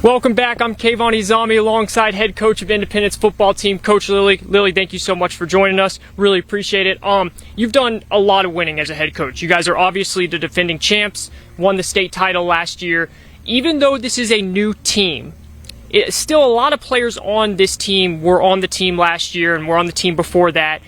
Welcome back. I'm Kayvon Izami alongside head coach of Independence football team, Coach Lilly. Lilly, thank you so much for joining us. Really appreciate it. You've done a lot of winning as a head coach. You guys are obviously the defending champs, won the state title last year. Even though this is a new team, still a lot of players on this team were on the team last year and were on the team before that.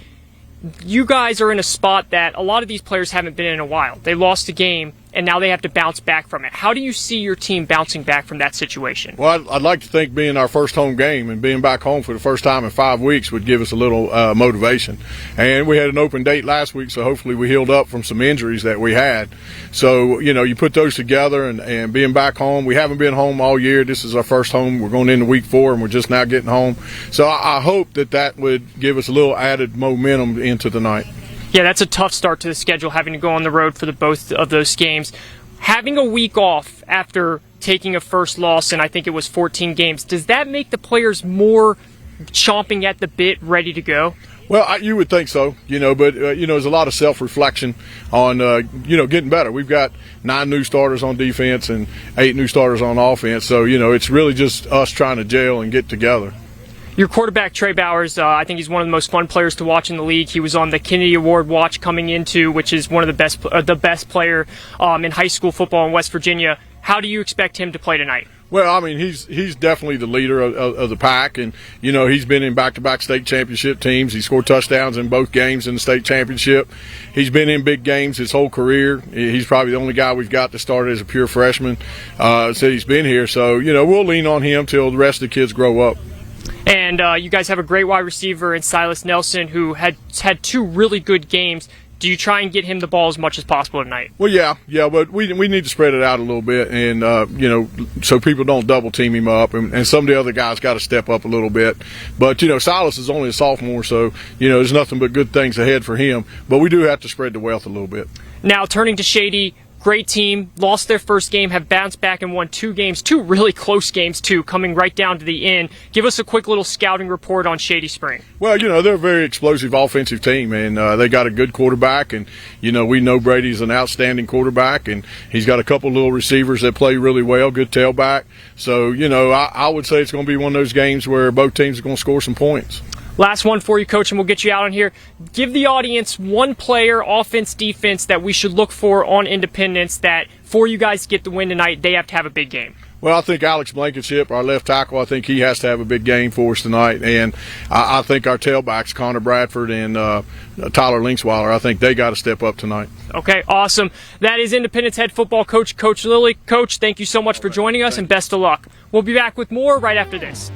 You guys are in a spot that a lot of these players haven't been in a while. They lost a game, and now they have to bounce back from it. How do you see your team bouncing back from that situation? Well, I'd like to think being our first home game and being back home for the first time in 5 weeks would give us a little motivation. And we had an open date last week, so hopefully we healed up from some injuries that we had. So, you put those together and being back home. We haven't been home all year. This is our first home. We're going into week 4, and we're just now getting home. So I hope that would give us a little added momentum into the night. Yeah, that's a tough start to the schedule, having to go on the road for both of those games. Having a week off after taking a first loss, and I think it was 14 games, does that make the players more chomping at the bit, ready to go? Well, you would think so, but there's a lot of self-reflection on, getting better. We've got 9 new starters on defense and 8 new starters on offense, so, it's really just us trying to gel and get together. Your quarterback, Trey Bowers, I think he's one of the most fun players to watch in the league. He was on the Kennedy Award watch coming into, which is one of the best player in high school football in West Virginia. How do you expect him to play tonight? Well, I mean, he's definitely the leader of the pack, and he's been in back-to-back state championship teams. He scored touchdowns in both games in the state championship. He's been in big games his whole career. He's probably the only guy we've got that started as a pure freshman since he's been here. So we'll lean on him till the rest of the kids grow up. And you guys have a great wide receiver in Silas Nelson, who had 2 really good games. Do you try and get him the ball as much as possible tonight? Well, yeah, but we need to spread it out a little bit, and so people don't double team him up, and some of the other guys got to step up a little bit. But Silas is only a sophomore, so there's nothing but good things ahead for him. But we do have to spread the wealth a little bit. Now turning to Shady. Great team, lost their first game, have bounced back and won 2 games, 2 really close games too, coming right down to the end. Give us a quick little scouting report on Shady Spring. Well, they're a very explosive offensive team, and they got a good quarterback, and we know Brady's an outstanding quarterback, and he's got a couple little receivers that play really well, good tailback. So, I would say it's going to be one of those games where both teams are going to score some points. Last one for you, Coach, and we'll get you out on here. Give the audience one player, offense, defense, that we should look for on Independence that for you guys to get the win tonight, they have to have a big game. Well, I think Alex Blankenship, our left tackle, I think he has to have a big game for us tonight. And I think our tailbacks, Connor Bradford and Tyler Linksweiler, I think they got to step up tonight. Okay, awesome. That is Independence head football coach, Coach Lilly. Coach, thank you so much for joining us, and best of luck. We'll be back with more right after this.